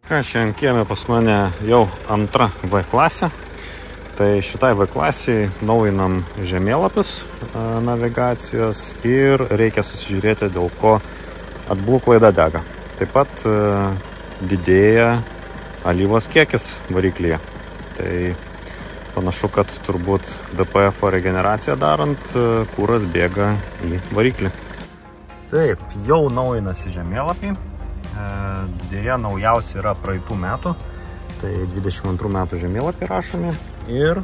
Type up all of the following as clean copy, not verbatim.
Ką, šiandien kieme pas mane jau antra V klasė. Tai šitai V klasiai naujinam žemėlapius navigacijos ir reikia susižiūrėti, dėl ko AdBlue klaida dega. Taip pat didėja alyvos kiekis variklyje. Tai panašu, kad turbūt DPF regeneraciją darant, kūras bėga į variklį. Taip, jau naujinasi žemėlapiai. Dėja, naujausi yra praeitų metų, tai 22 metų žemėlapį rašomi ir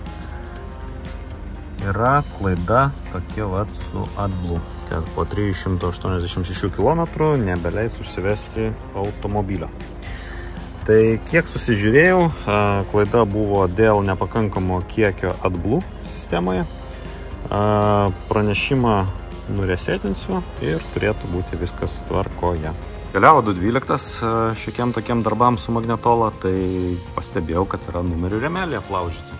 yra klaida tokia vat su AdBlue, kad po 386 km nebeleis užsivesti automobilio. Tai kiek susižiūrėjau, klaida buvo dėl nepakankamo kiekio AdBlue sistemoje. Pranešimą nuresetinsiu ir turėtų būti viskas tvarkoje. Keliavo 212 šiekiem tokiem darbam su magnetola, tai pastebėjau, kad yra numerių rėmeliai aplaužyti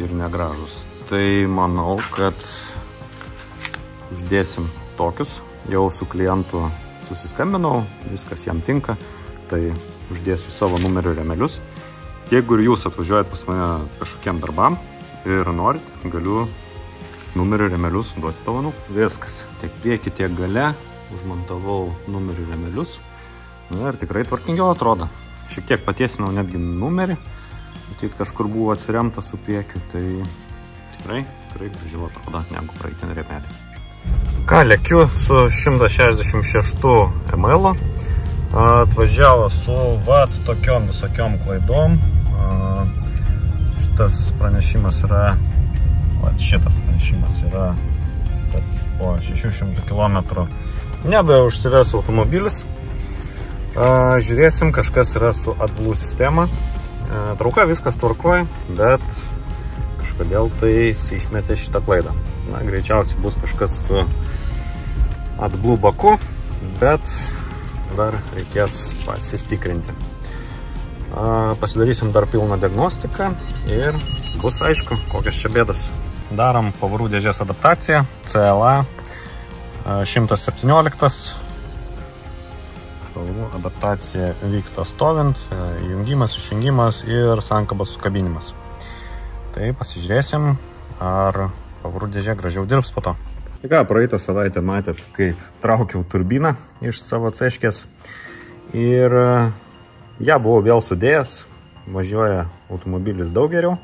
ir negražus. Tai manau, kad uždėsim tokius. Jau su klientu susiskambinau, viskas jam tinka, tai uždėsiu savo numerių rėmelius. Jeigu ir jūs atvažiuojat pas mane kažkokiem darbam ir norit, galiu numerių rėmelius duoti dovanų. Viskas, tiek prieki, tiek gale. Užmontavau numerių rėmelius. Na ir tikrai tvarkingiau atrodo. Šiek tiek patiesinau netgi numerį. Matyt, kažkur buvo atsiremta su priekiu, tai tikrai gražiau atrodo negu praeitinį rėmelį. Ką, lekiu su 166 ml. Atvažiavo su vat tokiom visokiom klaidom. Šitas pranešimas yra, kad po 600 km nebeužsives automobilis. Žiūrėsim, kažkas yra su AdBlue sistema. Trauka viskas tvarkoja, bet kažkodėl tai išmetė šitą klaidą. Na, greičiausiai bus kažkas su AdBlue baku, bet dar reikės pasitikrinti. Pasidarysim dar pilną diagnostiką ir bus aišku, kokios čia bėdos. Darom pavarų dėžės adaptaciją, CLA 117. Pavarų adaptacija vyksta stovint, jungimas, išjungimas ir sankabos sukabinimas. Tai pasižiūrėsim, ar pavarų dėžė gražiau dirbs po to. Tai ką, praeitą savaitę matėt, kaip traukiau turbiną iš savo ceškės ir ją buvau vėl sudėjęs. Važiuoja automobilis daug geriau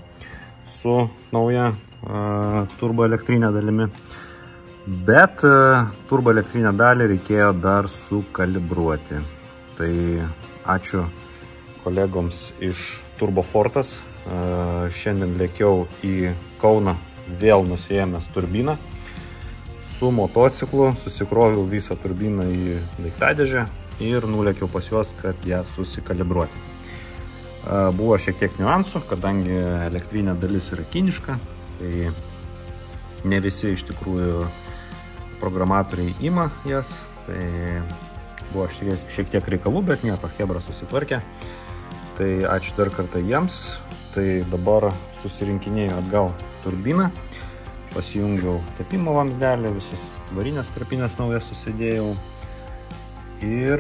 su nauja turboelektrinė dalimi. Bet turboelektrinę dalį reikėjo dar sukalibruoti. Tai ačiū kolegoms iš Turbofortas. Šiandien lėkiau į Kauną, vėl nusiėmęs turbiną. Su motociklu susikroviau visą turbiną į daiktadėžę ir nulėkiau pas juos, kad ją susikalibruoti. Buvo šiek tiek niuansų, kadangi elektrinė dalis yra kiniška, tai ne visi iš tikrųjų programatoriai ima jas, tai buvo šiek tiek reikalų, bet nieko, chebra susitvarkė. Tai ačiū dar kartą jiems. Tai dabar susirinkinėjau atgal turbiną, pasijungiau tepimo vamzdelį, visas varinės tarpinės naujas susidėjau ir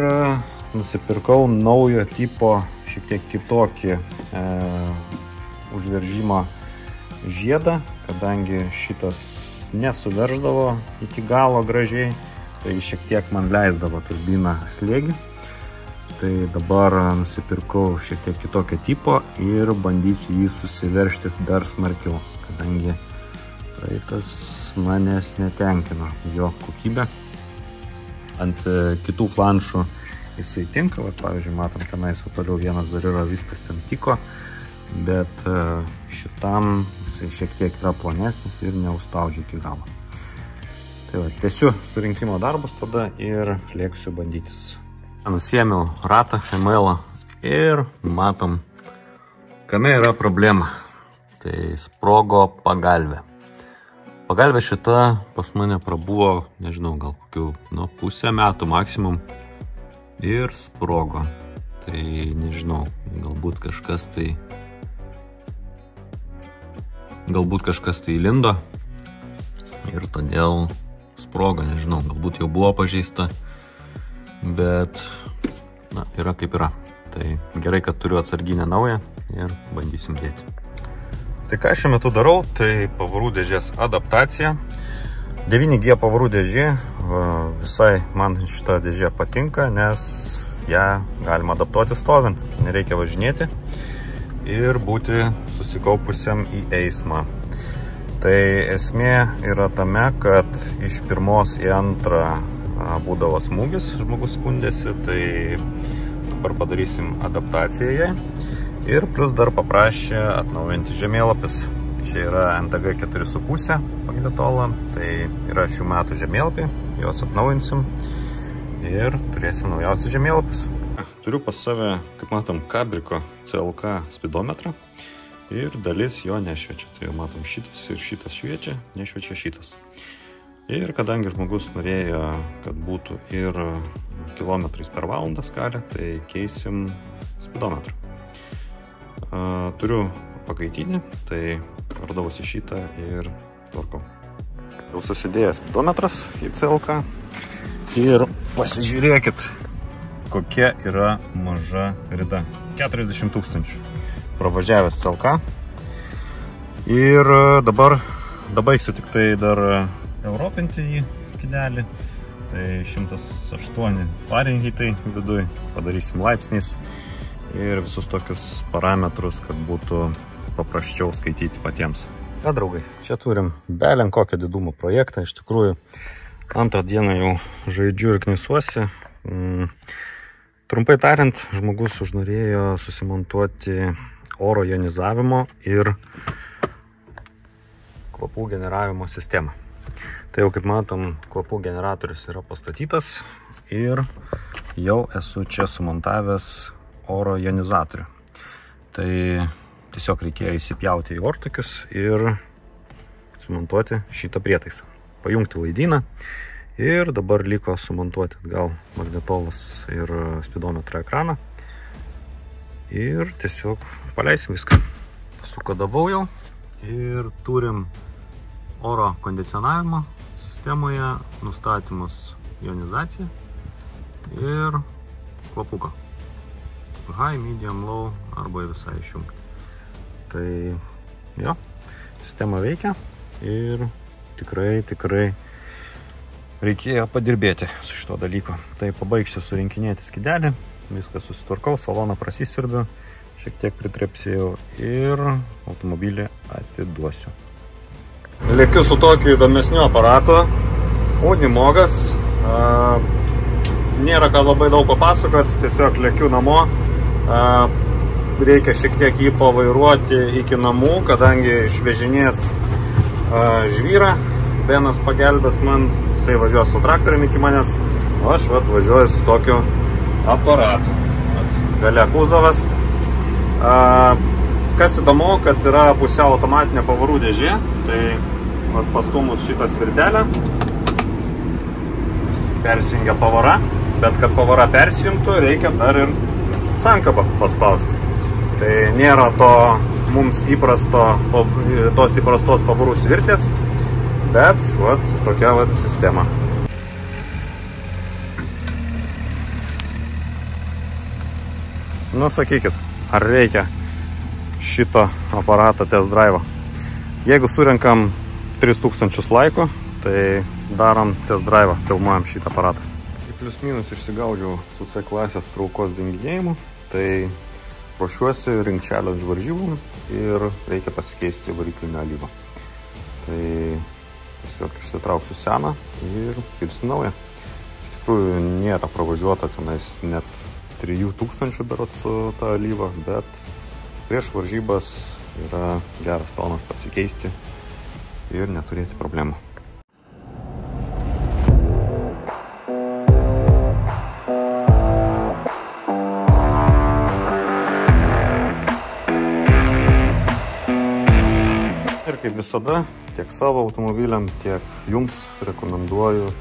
nusipirkau naujo tipo, šiek tiek kitokį užveržimo žiedą, kadangi šitas nesuverždavo iki galo gražiai, tai šiek tiek man leisdavo turbiną slėgį. Tai dabar nusipirkau šiek tiek kitokio tipo ir bandysiu jį susiveržti dar smarkiau, kadangi praeitas manęs netenkino jo kokybę. Ant kitų flanšų jisai tinka, pavyzdžiui, matom, tenais toliau vienas dar yra, viskas ten tiko, bet šitam jisai šiek tiek yra plonesnis ir neužspaudžia iki galo. Tai va, tęsiu surinkimo darbus tada ir lėksiu bandytis. Nusiėmiau ratą, ML ir matom, kame yra problema. Tai sprogo pagalvė. Pagalvė šita pas mane prabuvo, nežinau, gal kokių pusę metų maksimum ir sprogo. Tai nežinau, galbūt kažkas tai įlindo ir todėl sprogo, nežinau, galbūt jau buvo pažeista, bet na, yra kaip yra. Tai gerai, kad turiu atsarginę naują ir bandysim dėti. Tai ką šiuo metu darau, tai pavarų dėžės adaptacija. 9G pavarų dėžė, visai man šita dėžė patinka, nes ją galima adaptuoti stovint, nereikia važinėti ir būti susikaupusiam į eismą. Tai esmė yra tame, kad iš pirmos į antrą būdavo smūgis, žmogus skundėsi, tai dabar padarysim adaptaciją jai. Ir plus dar paprašė atnaujinti žemėlapis. Čia yra NTG 4,5 magnetola, tai yra šių metų žemėlapiai, juos atnaujinsim ir turėsim naujausius žemėlapius. Turiu pas save, kaip matom, Kabriko CLK spidometrą ir dalis jo nešviečia. Tai jau matom šitas ir šitas šviečia, nešviečia šitas. Ir kadangi žmogus norėjo, kad būtų ir kilometrais per valandą skalė, tai keisim spidometrą. Turiu pakaitinį, tai ardausi šitą ir tvarkau. Jau susidėjęs spidometras į CLK ir pasižiūrėkit, kokia yra maža rida. 40 000 pravažiavęs CLK. Ir dabar dabaigsiu tik tai dar europinti jį skydelį. Tai 108 Fahrenheitai viduj, padarysim laipsniais ir visus tokius parametrus, kad būtų paprasčiau skaityti patiems. Ką, draugai, čia turim belen kokią didumo projektą. Iš tikrųjų, antrą dieną jau žaidžiu ir knaisuosi. Trumpai tariant, žmogus užnorėjo susimontuoti oro jonizavimo ir kvapų generavimo sistemą. Tai jau, kaip matom, kvapų generatorius yra pastatytas ir jau esu čia sumontavęs oro jonizatorių. Tai tiesiog reikėjo įsipjauti į ortakius ir sumontuoti šitą prietaisą. Pajungti laidyną ir dabar liko sumontuoti atgal magnetolas ir spidometro ekraną. Ir tiesiog paleisim viską. Sukodavau jau ir turim oro kondicionavimo sistemoje nustatymus jonizaciją ir kvapuką. High, medium, low arba visai išjungti. Tai jo, sistema veikia ir tikrai reikėjo padirbėti su šito dalyko. Tai pabaigsiu surinkinėti skydelį, viską susitvarkau, saloną prasisiurbiu, šiek tiek pritrepsėjau ir automobilį atiduosiu. Lėkiu su tokiu įdomesniu aparatu, Unimogas. Nėra ką labai daug papasakot, tiesiog lėkiu namo. Reikia šiek tiek jį pavairuoti iki namų, kadangi išvežinės žvyrą. Benas pagelbės man, jisai važiuos su traktoriumi iki manęs, o aš važiuoju su tokiu aparatu. Gale kuzovas. Kas įdomu, kad yra pusiau automatinė pavarų dėžė, tai pastumus šitą svirtelę persijungia pavara, bet kad pavara persijungtų, reikia dar ir sankabą paspausti. Tai nėra to mums tos įprastos pavarų svirtės, bet tokia sistema. Nu, sakykit, ar reikia šito aparato test drive? Jeigu surenkam 3000 laikų, tai darom test drive, filmuojam šitą aparatą. Plius minus išsigaudžiau su C klasės traukos denginėjimu, tai ruošiuosi ring challenge varžybų ir reikia pasikeisti variklinę alyvą. Tai tiesiog išsitrauksiu seną ir pilsiu naują. Iš tikrųjų nėra pravažiuota tenais net 3000 berods su ta alyva, bet prieš varžybas yra geras tonas pasikeisti ir neturėti problemų. Ir kaip visada, tiek savo automobiliam, tiek jums rekomenduoju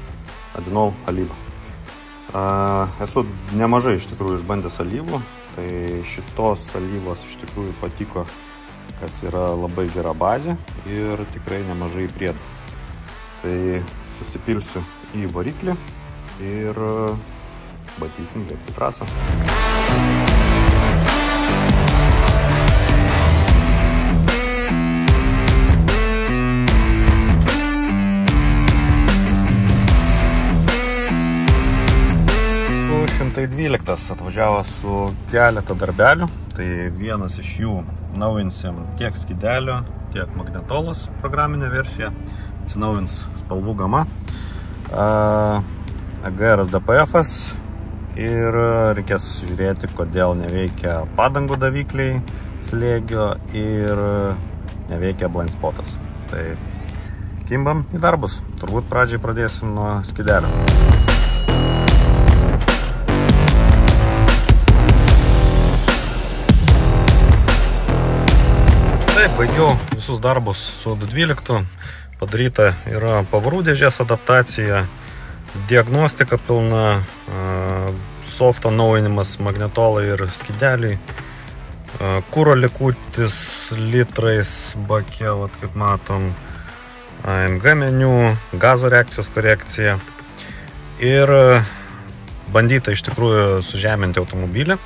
Adinol alyvą. Esu nemažai iš tikrųjų išbandęs alyvų, tai šitos alyvos iš tikrųjų patiko, kad yra labai gera bazė ir tikrai nemažai priedų. Tai susipilsiu į variklį ir bandysim bėgti trasą. 12 atvažiavo su keletą darbelių, tai vienas iš jų naujinsim tiek skydelio, tiek magnetolos programinę versiją, atsinaujins spalvų gama, AGR DPF-as ir reikės susižiūrėti, kodėl neveikia padangų davikliai slėgio ir neveikia blind spotas. Tai kimbam į darbus. Turbūt pradžiai pradėsim nuo skydelio. Taip, baigiau visus darbus su 212. Padaryta yra pavarų dėžės adaptacija, diagnostika pilna, softo naujinimas, magnetolai ir skydeliai, kuro likutis litrais bake, kaip matom, AMG meniu, gazo reakcijos korekcija ir bandyta iš tikrųjų sužeminti automobilį,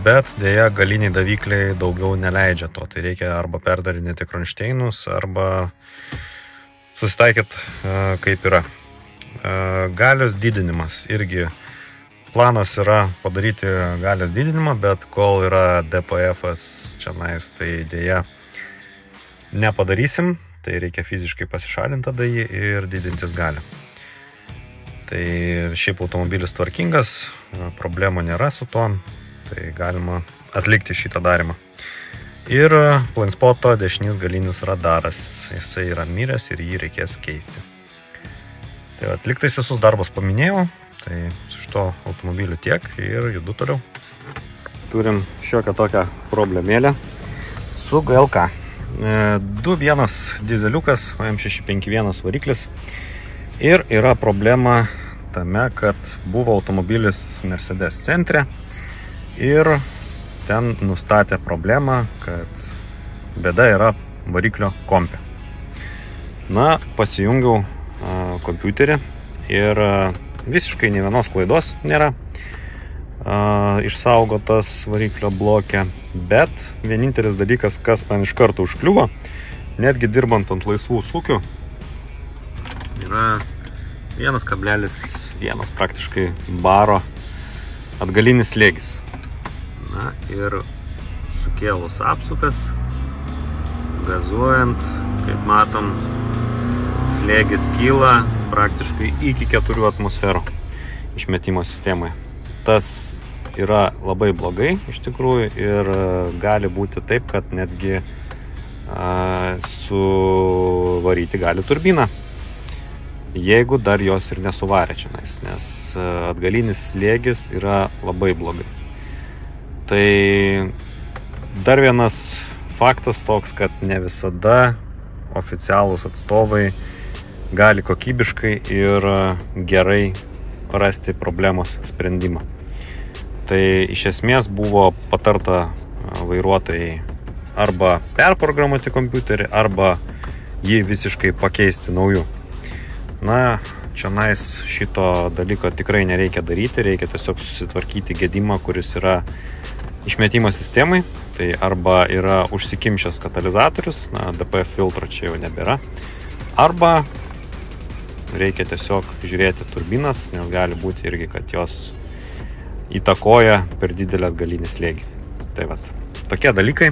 bet dėja galiniai davikliai daugiau neleidžia to, tai reikia arba perdarinėti kronšteinus, arba susitaikyti kaip yra. Galios didinimas irgi planas yra padaryti galios didinimą, bet kol yra DPF-as čianais, tai dėja nepadarysim, tai reikia fiziškai pasišalinti tada jį ir didintis galią. Tai šiaip automobilis tvarkingas, problemų nėra su tuo, tai galima atlikti šitą darimą. Ir blind spoto dešinys galinis radaras, jisai yra miręs ir jį reikės keisti. Tai atliktais visus darbus paminėjau, tai su šito automobiliu tiek ir judu toliau. Turim šiokią tokią problemėlę su GLK. 2.1 dizeliukas, M651 variklis ir yra problema tame, kad buvo automobilis Mercedes centre ir ten nustatė problemą, kad bėda yra variklio kompe. Na, pasijungiau kompiuterį ir visiškai nė vienos klaidos nėra išsaugotas variklio bloke, bet vienintelis dalykas, kas man iš karto užkliuvo, netgi dirbant ant laisvų sūkių, yra 1,1 praktiškai baro atgalinis slėgis. Na ir sukėlus apsukas, gazuojant, kaip matom, slėgis kyla praktiškai iki 4 atmosferų išmetimo sistemoje. Tas yra labai blogai iš tikrųjų ir gali būti taip, kad netgi suvaryti gali turbiną, jeigu dar jos ir nesuvarė čianais, nes atgalinis slėgis yra labai blogai. Tai dar vienas faktas toks, kad ne visada oficialūs atstovai gali kokybiškai ir gerai rasti problemos sprendimą. Tai iš esmės buvo patarta vairuotojai arba perprogramuoti kompiuterį, arba jį visiškai pakeisti nauju. Na, čianais šito dalyko tikrai nereikia daryti, reikia tiesiog susitvarkyti gedimą, kuris yra išmetimo sistemai. Tai arba yra užsikimšęs katalizatorius, na, DPF filtro čia jau nebėra, arba reikia tiesiog žiūrėti turbinas, nes gali būti irgi, kad jos įtakoja per didelį atgalinį slėgį. Tai vat, tokie dalykai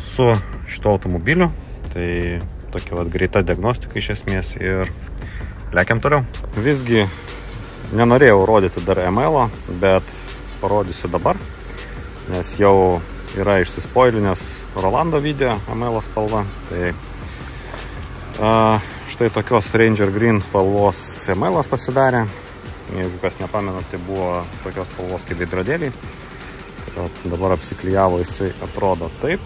su šito automobiliu, tai tokia vat greita diagnostika iš esmės ir lekiam toliau. Visgi nenorėjau rodyti dar ML-o, bet parodysiu dabar, nes jau yra išsispoilinęs Rolando video ML spalva. Tai štai tokios Ranger Green spalvos ML pasidarė. Jeigu kas nepamenat, tai buvo tokios spalvos kaip veidrodėliai. Dabar apsiklijavo, jisai atrodo taip.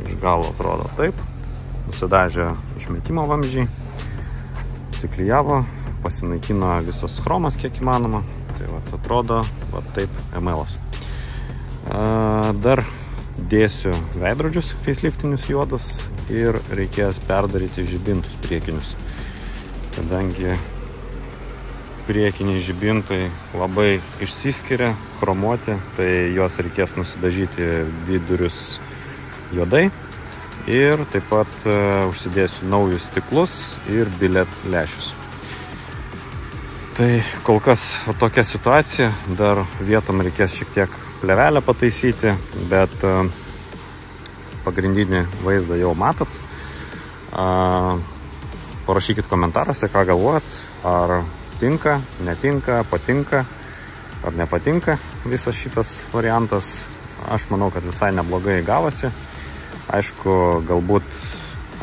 Iš galo atrodo taip. Nusidažė išmetimo vamzdžiai. Apsiklijavo, pasinaikino visas chromas kiek įmanoma. Tai vat, atrodo vat taip ML-os. Dar dėsiu veidrodžius faceliftinius juodus ir reikės perdaryti žibintus priekinius. Kadangi priekiniai žibintai labai išsiskiria, chromuoti, tai juos reikės nusidažyti vidurius juodai. Ir taip pat užsidėsiu naujus stiklus ir bilet lešius. Tai kol kas tokia situacija, dar vietom reikės šiek tiek plevelę pataisyti, bet pagrindinį vaizdą jau matot. Parašykit komentaruose, ką galvojat, ar tinka, netinka, patinka ar nepatinka visas šitas variantas. Aš manau, kad visai neblogai gavosi. Aišku, galbūt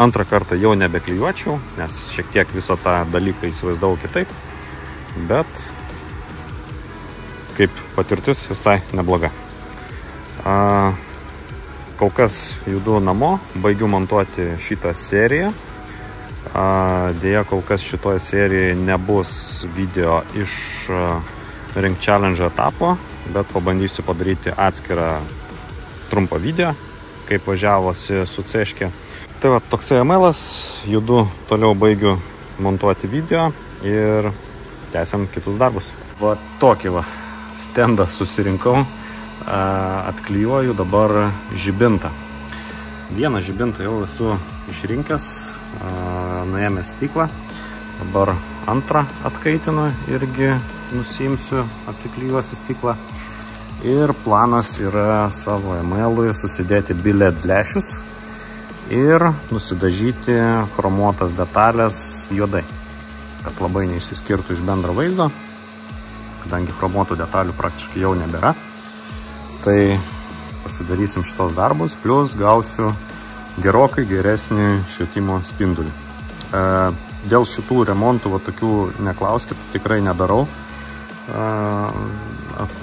antrą kartą jau nebeklijuočiau, nes šiek tiek viso tą dalyką įsivaizdavau kitaip, bet kaip patirtis visai nebloga. Kol kas judu namo, baigiu montuoti šitą seriją. Deja, kol kas šitoje serijoje nebus video iš Ring Challenge etapo, bet pabandysiu padaryti atskirą trumpą video, kaip važiavosi su ceškė. Tai va, toksai emailas, judu toliau baigiu montuoti video ir tęsiam kitus darbus. Va tokį va stendą susirinkau, atklijuoju dabar žibintą. Vieną žibintą jau esu išrinkęs, nuėmęs stiklą, dabar antrą atkaitinu, irgi nusiimsiu, atsiklijuosi stiklą. Ir planas yra savo emailui susidėti biled lęšius ir nusidažyti chromuotas detalės juodai, kad labai neišsiskirtų iš bendro vaizdo, kadangi chromuotų detalių praktiškai jau nebėra. Tai pasidarysim šitos darbus, plus gausiu gerokai geresnį švietimo spindulį. Dėl šitų remontų, va tokių neklauskit, tikrai nedarau.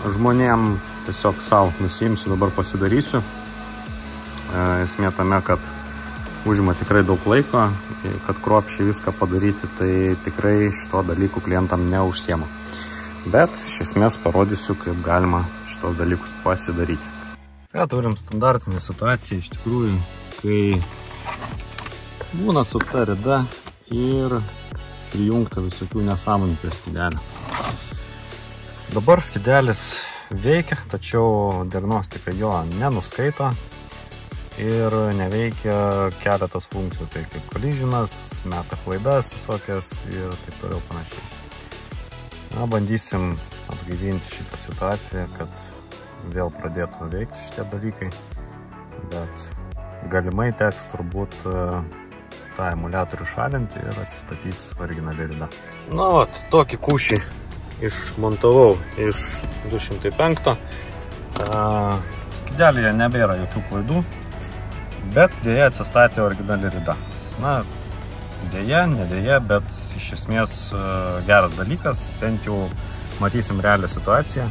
Žmonėm tiesiog savo nusiimsiu, dabar pasidarysiu. Esmė tame, kad užima tikrai daug laiko, kad kruopščiai viską padaryti, tai tikrai šito dalykų klientam neužsiema. Bet iš esmės parodysiu, kaip galima šitos dalykus pasidaryti. Turim standartinę situaciją, iš tikrųjų, kai būna sukta rida ir prijungta visokių nesąmonių prie skidelio. Dabar skidelis veikia, tačiau diagnostika jo nenuskaito ir neveikia keletas funkcijų, tai kaip collisionas, meta klaidas visokias ir taip toliau panašiai. Bandysim atgaivinti šitą situaciją, kad vėl pradėtų veikti šitie dalykai, bet galimai teks turbūt tą emuliatorių šalinti ir atsistatys originali rida. Na vat, tokį kūšį išmontavau iš 205. Skidelėje nebėra jokių klaidų, bet dėja atsistatė originali rida. Na, dėja, nedėja, bet iš esmės geras dalykas, bent jau matysim realią situaciją.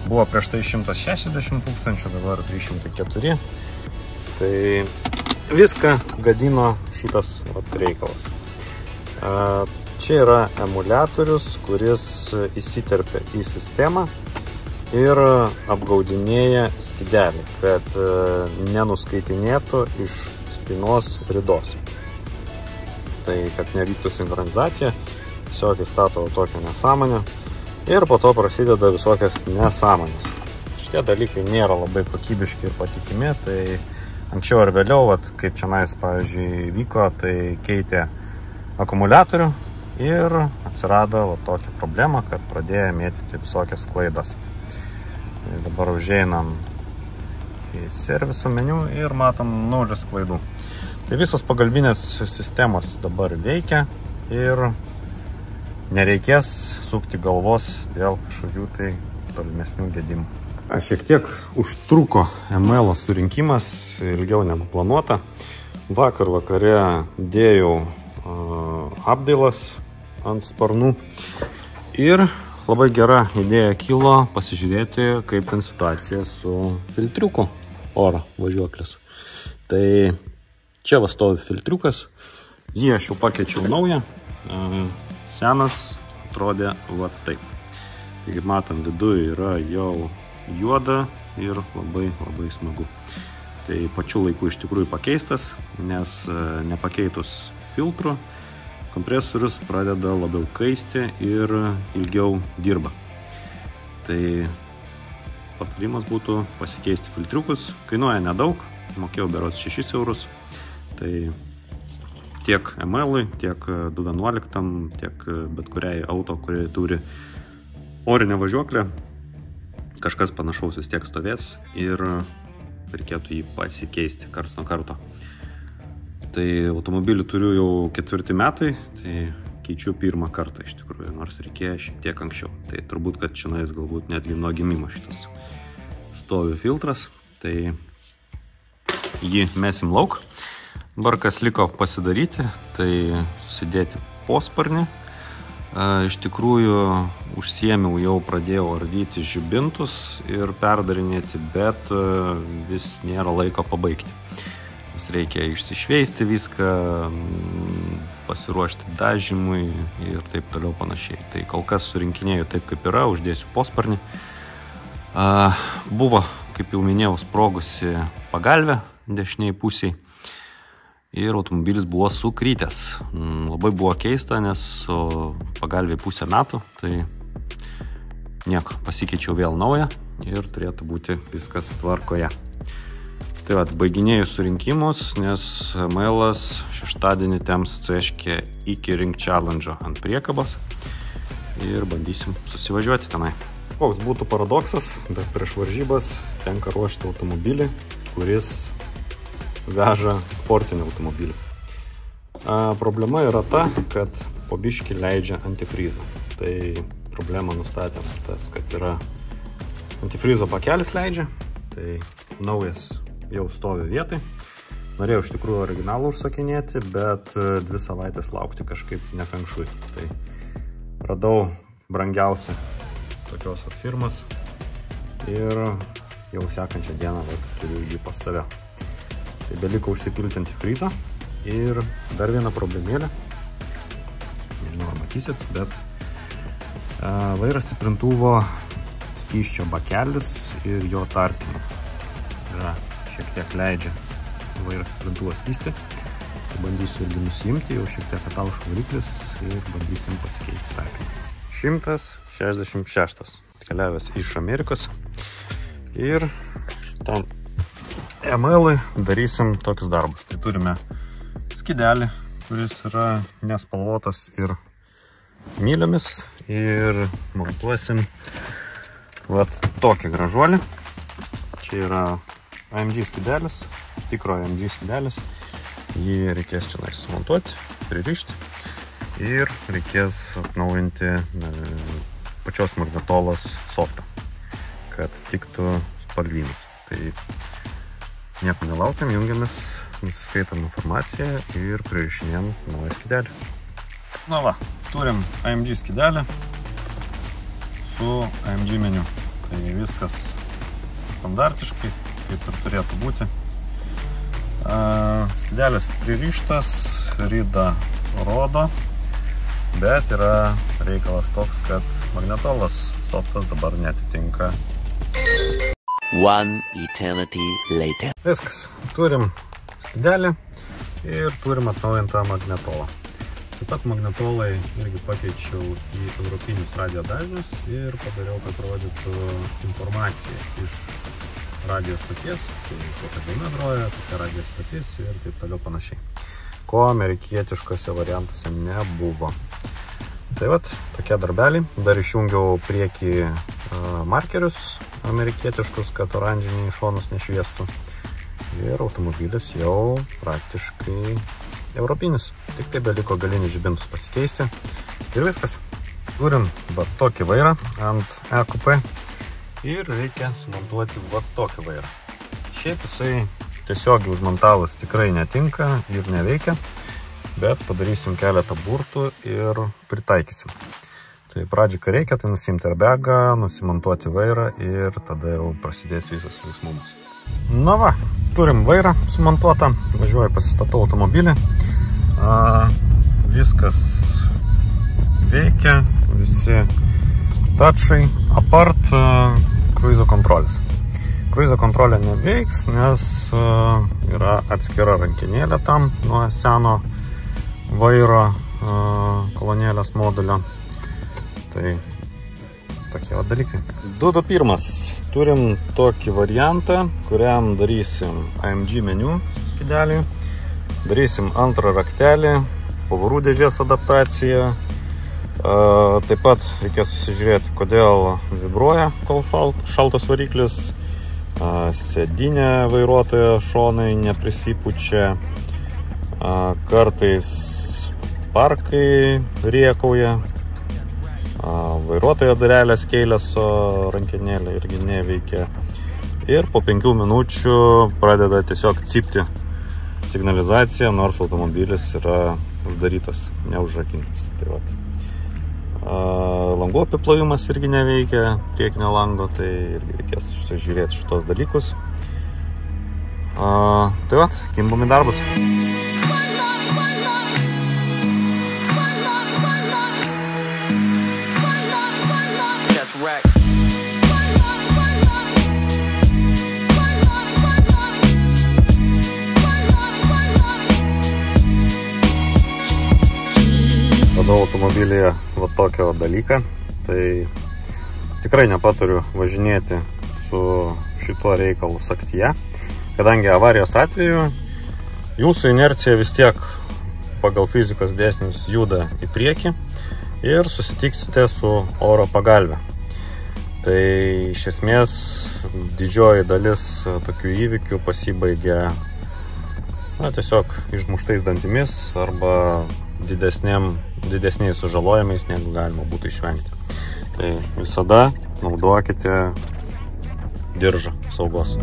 Buvo prieš tai 160 000, dabar 304. Tai viską gadino šitas reikalas. Čia yra emuliatorius, kuris įsiterpia į sistemą ir apgaudinėja skidelį, kad nenuskaitinėtų iš spynos ridos. Tai kad nevyktų sinchronizacija, tiesiog įstato tokią nesąmonę ir po to prasideda visokias nesąmonės. Šitie dalykai nėra labai kokybiški ir patikimi, tai anksčiau ar vėliau, kaip čionais, pavyzdžiui, vyko, tai keitė akumuliatorių ir atsirado tokia problema, kad pradėjo mėtyti visokias klaidas. Tai dabar užeinam į serviso meniu ir matom 0 klaidų. Tai visos pagalbinės sistemos dabar veikia ir nereikės sukti galvos dėl kažkokių tai tolimesnių gedimų. Šiek tiek užtruko emailo surinkimas, ilgiau negu planuota. Vakar vakare dėjau apdailas ant sparnų ir labai gera idėja kilo pasižiūrėti, kaip ten situacija su filtriuku oro važiuoklis. Tai čia va stovi filtriukas, jį aš jau pakeičiau naują, senas atrodė va taip. Taigi matom, viduje yra jau juoda ir labai smagu. Tai pačiu laiku iš tikrųjų pakeistas, nes nepakeitus filtrų kompresorius pradeda labiau kaisti ir ilgiau dirba. Tai patarimas būtų pasikeisti filtriukus, kainuoja nedaug, mokėjau berods 6 eurus, tai tiek ML-ui, tiek 211, tiek bet kuriai auto, kurie turi orinę važiuoklę, kažkas panašaus vis tiek stovės ir reikėtų jį pasikeisti karts nuo karto. Tai automobilį turiu jau 4 metai, tai keičiu pirmą kartą iš tikrųjų, nors reikėjo šiek tiek anksčiau. Tai turbūt, kad čionais galbūt netgi nuo gimimo šitas stovi filtras, tai jį mesim lauk. Dabar kas liko pasidaryti, tai susidėti posparnį. Iš tikrųjų užsiėmiau, jau pradėjau ardyti žibintus ir perdarinėti, bet vis nėra laiko pabaigti. Vis reikia išsišveisti viską, pasiruošti dažymui ir taip toliau panašiai. Tai kol kas surinkinėjau taip kaip yra, uždėsiu posparnį. Buvo, kaip jau minėjau, sprogusi pagalvė dešiniai pusiai. Ir automobilis buvo sukrytęs. Labai buvo keista, nes pagalvė pusę metų, tai nieko, pasikeičiau vėl naują ir turėtų būti viskas tvarkoje. Tai vat, baiginėjau surinkimus, nes Mailas šeštadienį temps CŠK iki Ring Challenge ant priekabos ir bandysim susivažiuoti tenai. Koks būtų paradoksas, bet prieš varžybas tenka ruošti automobilį, kuris veža sportinį automobilį. Problema yra ta, kad po biškį leidžia antifrizą. Tai problemą nustatėm tas, kad yra antifrizo pakelis leidžia, tai naujas jau stovi vietai. Norėjau iš tikrųjų originalų užsakinėti, bet 2 savaitės laukti kažkaip nefengšui. Tai radau brangiausią tokios firmos ir jau sekančią dieną turiu jį pas save. Tai beliko užsipilti antifrizą ir dar vieną problemėlę, nežinau ar matysit, bet vairo stiprintuvo skysčio bakelis ir jo tarpinė yra šiek tiek leidžia vairo stiprintuvo skysti. Tai bandysiu irgi nusiimti, jau šiek tiek ataušo variklis ir bandysim pasikeisti tarpinį. 166 atkeliavęs iš Amerikos ir šitam ML-ui darysim tokius darbus. Tai turime skidelį, kuris yra nespalvotas ir myliomis ir montuosim vat tokį gražuolį. Čia yra AMG skidelis, tikro AMG skidelis. Jį reikės čia sumontuoti, pririšti ir reikės atnaujinti pačios magnetolos softą, kad tiktų spalvynas. Tai nieko nelaukiam, jungiamės, nusiskaitam informaciją ir pririšinėjom naują skidelį. Na va, turim AMG skidelį su AMG meniu. Tai viskas standartiškai, kaip ir turėtų būti. Skidelis pririštas, rida rodo, bet yra reikalas toks, kad magnetolas softas dabar netitinka. One eternity later. Viskas. Turim skidelį ir turim atnaujintą magnetolą. Taip pat magnetolai irgi pakeičiau į europinius radio dažnius ir padariau, kad rodytų informaciją iš radio stoties, tai kokia daina groja, kokia radio stotis ir taip toliau panašiai. Ko amerikietiškose variantuose nebuvo. Tai vat, tokie darbeliai. Dar išjungiau priekį markerius amerikietiškus, kad oranžiniai šonus nešviestų. Ir automobilis jau praktiškai europinis. Tik tai beliko galinius žibintus pasikeisti. Ir viskas. Turim va tokį vairą ant EQP. Ir reikia sumontuoti va tokį vairą. Šiaip jisai tiesiog užmontavus tikrai netinka ir neveikia. Bet padarysim keletą burtų ir pritaikysim. Tai pradžiai, ką reikia, tai nusimti airbagą, nusimontuoti vairą ir tada jau prasidės visas veiksmumas. Na va, turim vairą sumontuotą, važiuoju pasistatau automobilį. Viskas veikia, visi touchai, apart kruizo kontrolės. Kruizo kontrolė neveiks, nes yra atskira rankinėlė tam nuo seno vairo kolonėlės modulio. Tai tokie dalykai. 221. Turim tokį variantą, kuriam darysim AMG meniu skideliui. Darysim antrą raktelį, pavarų dėžės adaptaciją. Taip pat reikės susižiūrėti, kodėl vibruoja, kol šaltas variklis. Sėdinė vairuotojo šonai neprisipučia. Kartais parkai riekauja. Vairuotojo durelės keilėso rankenėlė irgi neveikia. Ir po 5 minučių pradeda tiesiog cypti signalizacija, nors automobilis yra uždarytas, neužrakintas. Tai vat. Langų apiplovimas irgi neveikia, priekinio lango, tai irgi reikės žiūrėti šitos dalykus. Tai vat, kimbam į darbus. Radau automobilyje va tokio dalyką, tai tikrai nepatariu važinėti su šituo reikalu saktyje, kadangi avarijos atveju jūsų inercija vis tiek pagal fizikos dėsnius juda į priekį ir susitiksite su oro pagalve. Tai iš esmės didžioji dalis tokių įvykių pasibaigia tiesiog išmuštais dantimis arba didesniais sužalojimais, negu galima būtų išvengti. Tai visada naudokite diržą saugos.